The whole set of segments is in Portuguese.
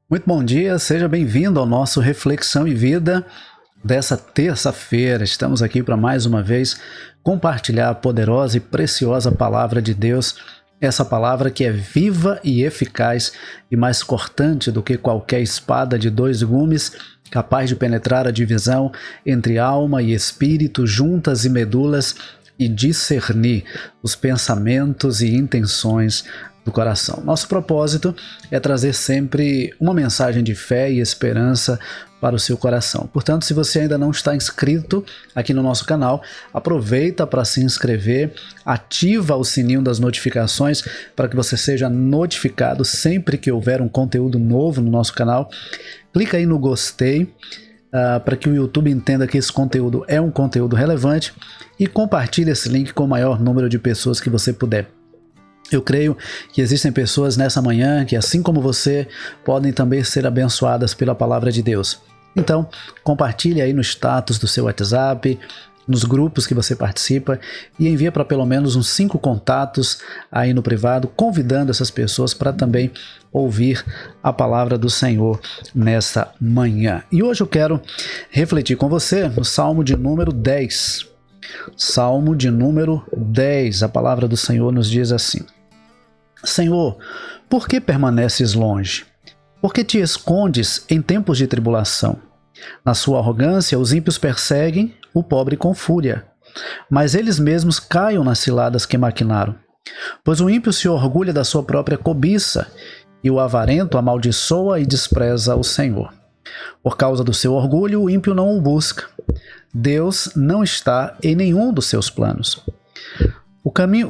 Muito bom dia, seja bem-vindo ao nosso Reflexão e Vida dessa terça-feira. Estamos aqui para mais uma vez compartilhar a poderosa e preciosa palavra de Deus, essa palavra que é viva e eficaz e mais cortante do que qualquer espada de dois gumes, capaz de penetrar a divisão entre alma e espírito, juntas e medulas, e discernir os pensamentos e intenções do coração. Nosso propósito é trazer sempre uma mensagem de fé e esperança para o seu coração. Portanto, se você ainda não está inscrito aqui no nosso canal, aproveita para se inscrever, ativa o sininho das notificações para que você seja notificado sempre que houver um conteúdo novo no nosso canal. Clica aí no gostei, para que o YouTube entenda que esse conteúdo é um conteúdo relevante, e compartilhe esse link com o maior número de pessoas que você puder. Eu creio que existem pessoas nessa manhã que, assim como você, podem também ser abençoadas pela palavra de Deus. Então, compartilhe aí no status do seu WhatsApp, nos grupos que você participa, e envia para pelo menos uns 5 contatos aí no privado, convidando essas pessoas para também ouvir a palavra do Senhor nessa manhã. E hoje eu quero refletir com você no Salmo de número 10. Salmo de número 10, a palavra do Senhor nos diz assim: Senhor, por que permaneces longe? Por que te escondes em tempos de tribulação? Na sua arrogância, os ímpios perseguem o pobre com fúria, mas eles mesmos caiam nas ciladas que maquinaram. Pois o ímpio se orgulha da sua própria cobiça, e o avarento amaldiçoa e despreza o Senhor. Por causa do seu orgulho, o ímpio não o busca. Deus não está em nenhum dos seus planos.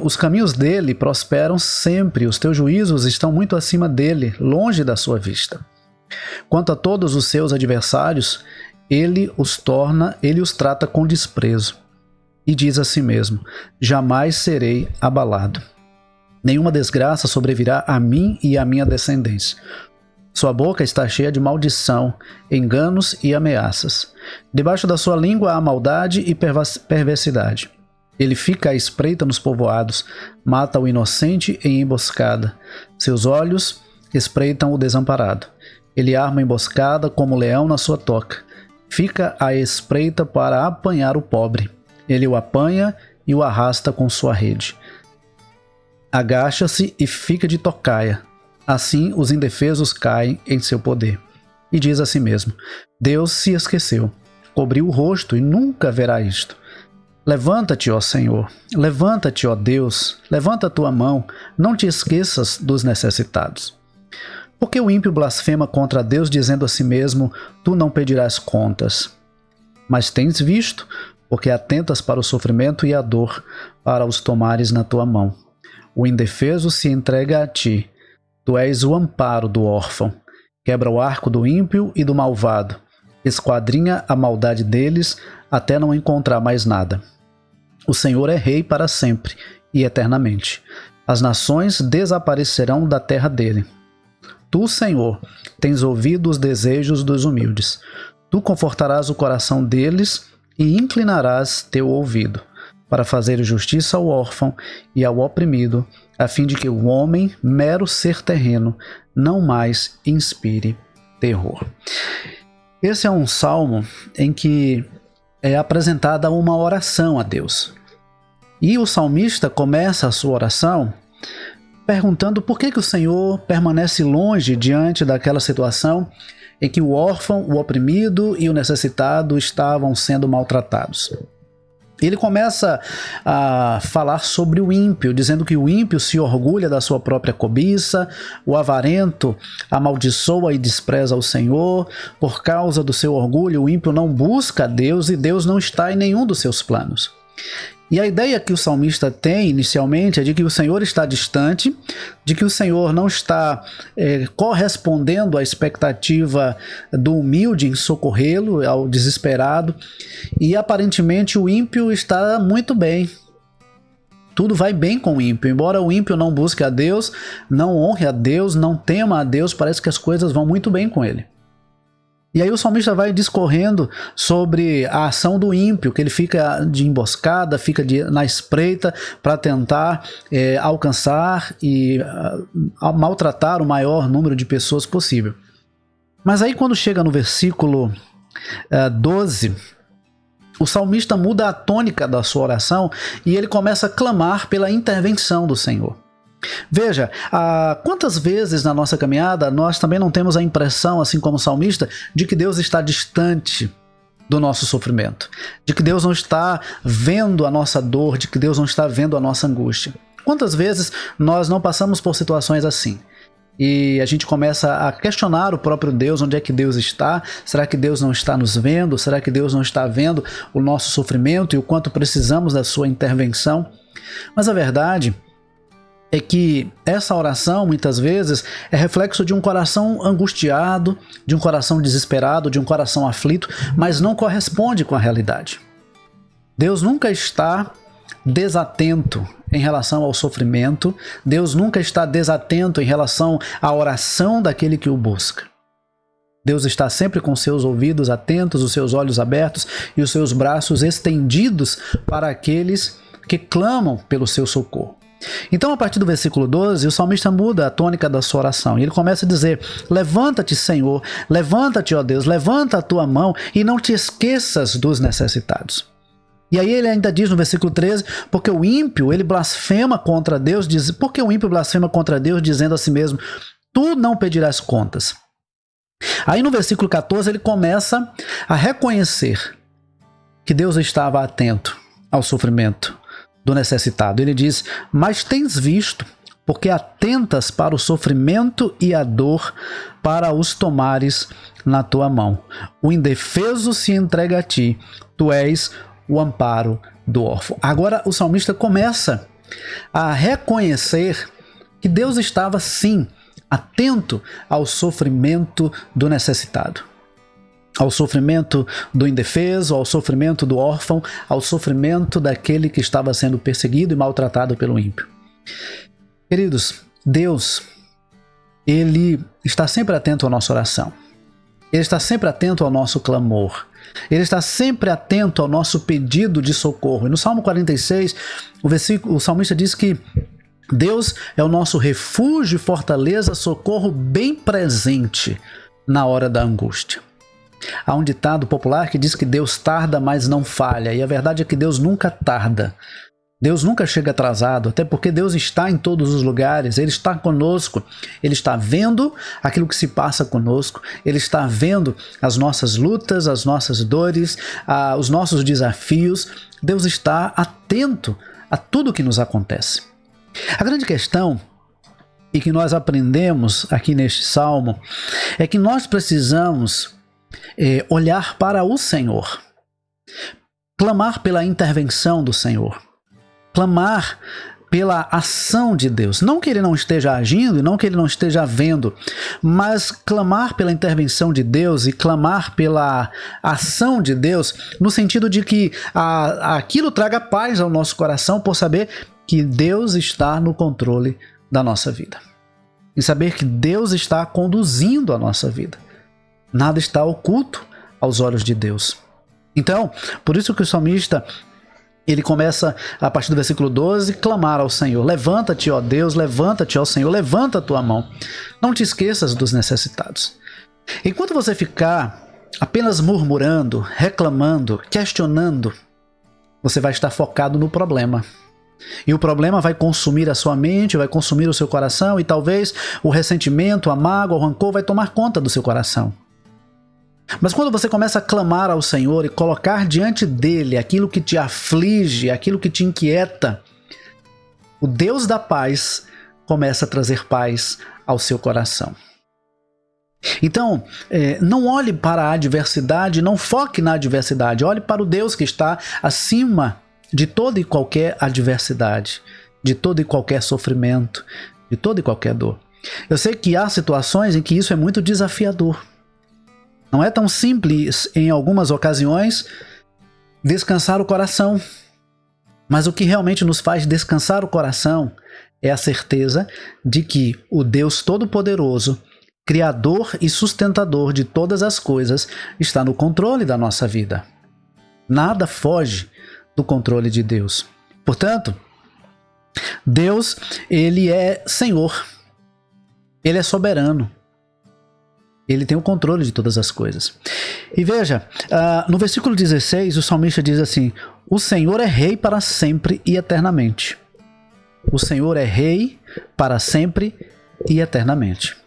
Os caminhos dele prosperam sempre, os teus juízos estão muito acima dele, longe da sua vista. Quanto a todos os seus adversários, ele os trata com desprezo. E diz a si mesmo: jamais serei abalado. Nenhuma desgraça sobrevirá a mim e à minha descendência. Sua boca está cheia de maldição, enganos e ameaças. Debaixo da sua língua há maldade e perversidade. Ele fica à espreita nos povoados, mata o inocente em emboscada. Seus olhos espreitam o desamparado. Ele arma emboscada como leão na sua toca. Fica à espreita para apanhar o pobre. Ele o apanha e o arrasta com sua rede. Agacha-se e fica de tocaia. Assim os indefesos caem em seu poder. E diz a si mesmo: Deus se esqueceu, cobriu o rosto e nunca verá isto. Levanta-te, ó Senhor, levanta-te, ó Deus, levanta a tua mão, não te esqueças dos necessitados. Porque o ímpio blasfema contra Deus, dizendo a si mesmo: tu não pedirás contas. Mas tens visto, porque atentas para o sofrimento e a dor, para os tomares na tua mão. O indefeso se entrega a ti. Tu és o amparo do órfão. Quebra o arco do ímpio e do malvado. Esquadrinha a maldade deles até não encontrar mais nada. O Senhor é rei para sempre e eternamente. As nações desaparecerão da terra dele. Tu, Senhor, tens ouvido os desejos dos humildes. Tu confortarás o coração deles e inclinarás teu ouvido, para fazer justiça ao órfão e ao oprimido, a fim de que o homem, mero ser terreno, não mais inspire terror. Esse é um salmo em que é apresentada uma oração a Deus. E o salmista começa a sua oração perguntando por que o Senhor permanece longe diante daquela situação em que o órfão, o oprimido e o necessitado estavam sendo maltratados. Ele começa a falar sobre o ímpio, dizendo que o ímpio se orgulha da sua própria cobiça, o avarento amaldiçoa e despreza o Senhor. Por causa do seu orgulho, o ímpio não busca a Deus e Deus não está em nenhum dos seus planos. E a ideia que o salmista tem inicialmente é de que o Senhor está distante, de que o Senhor não está correspondendo à expectativa do humilde em socorrê-lo, ao desesperado, e aparentemente o ímpio está muito bem. Tudo vai bem com o ímpio, embora o ímpio não busque a Deus, não honre a Deus, não tema a Deus, parece que as coisas vão muito bem com ele. E aí o salmista vai discorrendo sobre a ação do ímpio, que ele fica de emboscada, fica na espreita para tentar alcançar e maltratar o maior número de pessoas possível. Mas aí quando chega no versículo 12, o salmista muda a tônica da sua oração e ele começa a clamar pela intervenção do Senhor. Veja, quantas vezes na nossa caminhada nós também não temos a impressão, assim como o salmista, de que Deus está distante do nosso sofrimento, de que Deus não está vendo a nossa dor, de que Deus não está vendo a nossa angústia. Quantas vezes nós não passamos por situações assim? E a gente começa a questionar o próprio Deus, onde é que Deus está? Será que Deus não está nos vendo? Será que Deus não está vendo o nosso sofrimento e o quanto precisamos da sua intervenção? Mas a verdade é que essa oração, muitas vezes, é reflexo de um coração angustiado, de um coração desesperado, de um coração aflito, mas não corresponde com a realidade. Deus nunca está desatento em relação ao sofrimento, Deus nunca está desatento em relação à oração daquele que o busca. Deus está sempre com seus ouvidos atentos, os seus olhos abertos e os seus braços estendidos para aqueles que clamam pelo seu socorro. Então, a partir do versículo 12, o salmista muda a tônica da sua oração e ele começa a dizer: levanta-te, Senhor, levanta-te, ó Deus, levanta a tua mão e não te esqueças dos necessitados. E aí ele ainda diz no versículo 13, porque o ímpio, ele blasfema contra Deus, porque o ímpio blasfema contra Deus, dizendo a si mesmo: tu não pedirás contas. Aí no versículo 14 ele começa a reconhecer que Deus estava atento ao sofrimento do necessitado. Ele diz: mas tens visto, porque atentas para o sofrimento e a dor, para os tomares na tua mão. O indefeso se entrega a ti, tu és o amparo do órfão. Agora o salmista começa a reconhecer que Deus estava sim atento ao sofrimento do necessitado, ao sofrimento do indefeso, ao sofrimento do órfão, ao sofrimento daquele que estava sendo perseguido e maltratado pelo ímpio. Queridos, Deus, Ele está sempre atento à nossa oração. Ele está sempre atento ao nosso clamor. Ele está sempre atento ao nosso pedido de socorro. E no Salmo 46, o salmista diz que Deus é o nosso refúgio e fortaleza, socorro bem presente na hora da angústia. Há um ditado popular que diz que Deus tarda, mas não falha. E a verdade é que Deus nunca tarda. Deus nunca chega atrasado, até porque Deus está em todos os lugares, Ele está conosco, Ele está vendo aquilo que se passa conosco, Ele está vendo as nossas lutas, as nossas dores, os nossos desafios. Deus está atento a tudo que nos acontece. A grande questão, e que nós aprendemos aqui neste salmo, é que nós precisamos olhar para o Senhor, clamar pela intervenção do Senhor, clamar pela ação de Deus. Não que Ele não esteja agindo e não que Ele não esteja vendo, mas clamar pela intervenção de Deus e clamar pela ação de Deus no sentido de que aquilo traga paz ao nosso coração por saber que Deus está no controle da nossa vida. Em saber que Deus está conduzindo a nossa vida. Nada está oculto aos olhos de Deus. Então, por isso que o salmista ele começa, a partir do versículo 12, clamar ao Senhor: levanta-te, ó Deus, levanta-te, ó Senhor, levanta a tua mão. Não te esqueças dos necessitados. Enquanto você ficar apenas murmurando, reclamando, questionando, você vai estar focado no problema. E o problema vai consumir a sua mente, vai consumir o seu coração, e talvez o ressentimento, a mágoa, o rancor vai tomar conta do seu coração. Mas quando você começa a clamar ao Senhor e colocar diante dele aquilo que te aflige, aquilo que te inquieta, o Deus da paz começa a trazer paz ao seu coração. Então, não olhe para a adversidade, não foque na adversidade, olhe para o Deus que está acima de toda e qualquer adversidade, de todo e qualquer sofrimento, de toda e qualquer dor. Eu sei que há situações em que isso é muito desafiador. Não é tão simples, em algumas ocasiões, descansar o coração. Mas o que realmente nos faz descansar o coração é a certeza de que o Deus Todo-Poderoso, Criador e sustentador de todas as coisas, está no controle da nossa vida. Nada foge do controle de Deus. Portanto, Deus, Ele é Senhor. Ele é soberano. Ele tem o controle de todas as coisas. E veja, no versículo 16, o salmista diz assim: o Senhor é rei para sempre e eternamente. O Senhor é rei para sempre e eternamente.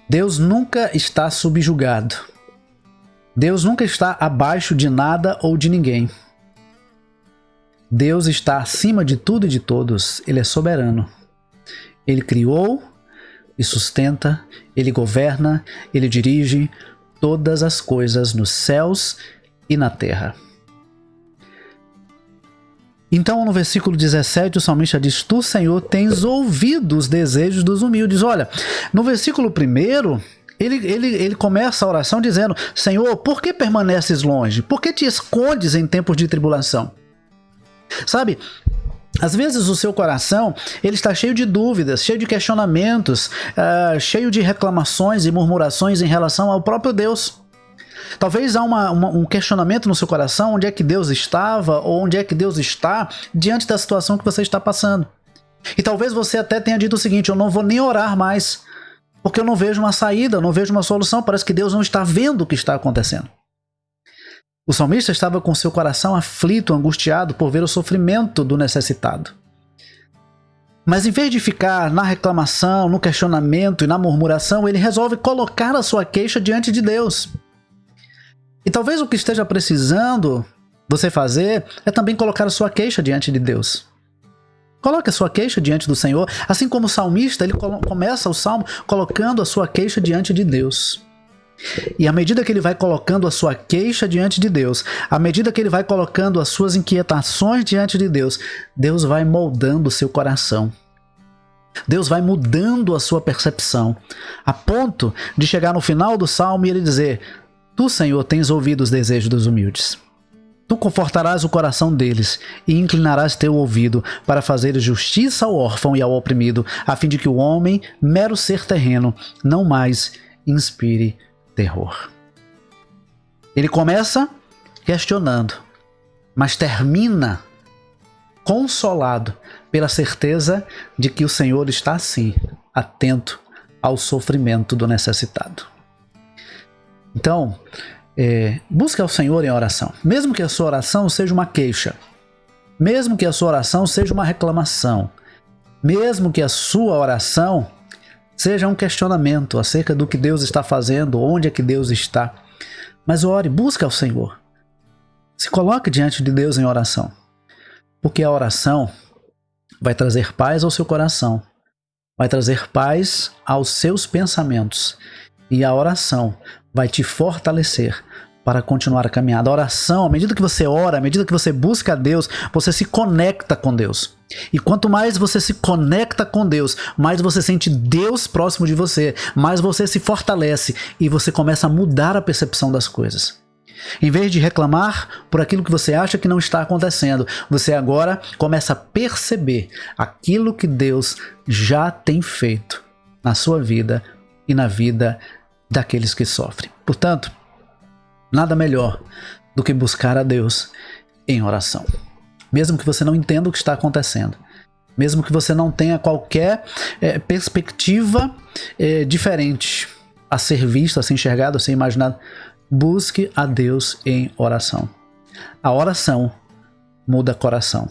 Deus nunca está subjugado. Deus nunca está abaixo de nada ou de ninguém. Deus está acima de tudo e de todos. Ele é soberano. Ele criou e sustenta, ele governa, ele dirige todas as coisas nos céus e na terra. Então, no versículo 17, o salmista diz: tu, Senhor, tens ouvido os desejos dos humildes. Olha, no versículo 1, ele começa a oração dizendo: Senhor, por que permaneces longe? Por que te escondes em tempos de tribulação? Sabe, às vezes o seu coração ele está cheio de dúvidas, cheio de questionamentos, cheio de reclamações e murmurações em relação ao próprio Deus. Talvez há um questionamento no seu coração: onde é que Deus estava ou onde é que Deus está diante da situação que você está passando. E talvez você até tenha dito o seguinte: eu não vou nem orar mais, porque eu não vejo uma saída, eu não vejo uma solução, parece que Deus não está vendo o que está acontecendo. O salmista estava com seu coração aflito, angustiado por ver o sofrimento do necessitado. Mas em vez de ficar na reclamação, no questionamento e na murmuração, ele resolve colocar a sua queixa diante de Deus. E talvez o que esteja precisando você fazer é também colocar a sua queixa diante de Deus. Coloque a sua queixa diante do Senhor, assim como o salmista, ele começa o salmo colocando a sua queixa diante de Deus. E à medida que ele vai colocando a sua queixa diante de Deus, à medida que ele vai colocando as suas inquietações diante de Deus, Deus vai moldando o seu coração. Deus vai mudando a sua percepção, a ponto de chegar no final do salmo e ele dizer: tu, Senhor, tens ouvido os desejos dos humildes. Tu confortarás o coração deles e inclinarás teu ouvido para fazer justiça ao órfão e ao oprimido, a fim de que o homem, mero ser terreno, não mais inspire terror. Ele começa questionando, mas termina consolado pela certeza de que o Senhor está, sim, atento ao sofrimento do necessitado. Então, busque ao Senhor em oração. Mesmo que a sua oração seja uma queixa, mesmo que a sua oração seja uma reclamação, mesmo que a sua oração seja um questionamento acerca do que Deus está fazendo, onde é que Deus está. Mas ore, busque ao Senhor. Se coloque diante de Deus em oração. Porque a oração vai trazer paz ao seu coração, vai trazer paz aos seus pensamentos. E a oração vai te fortalecer para continuar a caminhada. A oração, à medida que você ora, à medida que você busca a Deus, você se conecta com Deus. E quanto mais você se conecta com Deus, mais você sente Deus próximo de você, mais você se fortalece e você começa a mudar a percepção das coisas. Em vez de reclamar por aquilo que você acha que não está acontecendo, você agora começa a perceber aquilo que Deus já tem feito na sua vida e na vida daqueles que sofrem. Portanto, nada melhor do que buscar a Deus em oração. Mesmo que você não entenda o que está acontecendo, mesmo que você não tenha qualquer perspectiva diferente a ser vista, a ser enxergada, a ser imaginada, busque a Deus em oração. A oração muda coração.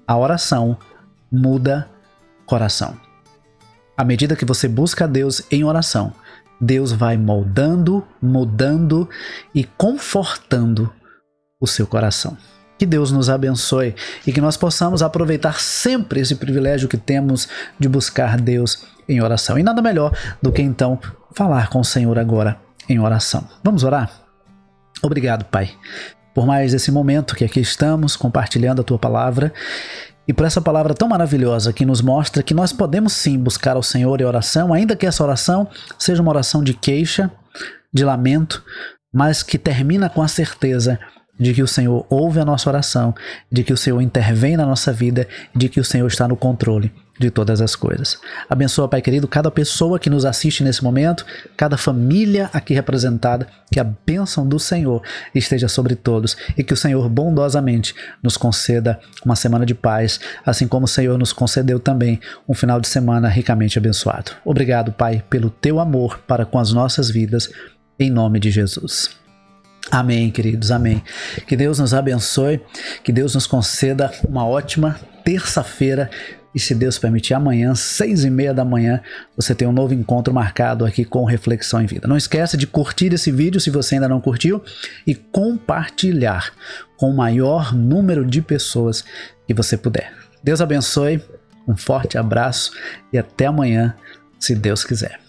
A oração muda coração. À medida que você busca a Deus em oração, Deus vai moldando, mudando e confortando o seu coração. Que Deus nos abençoe e que nós possamos aproveitar sempre esse privilégio que temos de buscar Deus em oração. E nada melhor do que então falar com o Senhor agora em oração. Vamos orar? Obrigado, Pai, por mais esse momento que aqui estamos compartilhando a Tua palavra e por essa palavra tão maravilhosa que nos mostra que nós podemos sim buscar ao Senhor em oração, ainda que essa oração seja uma oração de queixa, de lamento, mas que termina com a certeza de que o Senhor ouve a nossa oração, de que o Senhor intervém na nossa vida, de que o Senhor está no controle de todas as coisas. Abençoa, Pai querido, cada pessoa que nos assiste nesse momento, cada família aqui representada, que a bênção do Senhor esteja sobre todos e que o Senhor bondosamente nos conceda uma semana de paz, assim como o Senhor nos concedeu também um final de semana ricamente abençoado. Obrigado, Pai, pelo teu amor para com as nossas vidas, em nome de Jesus. Amém, queridos, amém. Que Deus nos abençoe, que Deus nos conceda uma ótima terça-feira e, se Deus permitir, amanhã, 6h30 da manhã, você tem um novo encontro marcado aqui com Reflexão em Vida. Não esqueça de curtir esse vídeo se você ainda não curtiu e compartilhar com o maior número de pessoas que você puder. Deus abençoe, um forte abraço e até amanhã, se Deus quiser.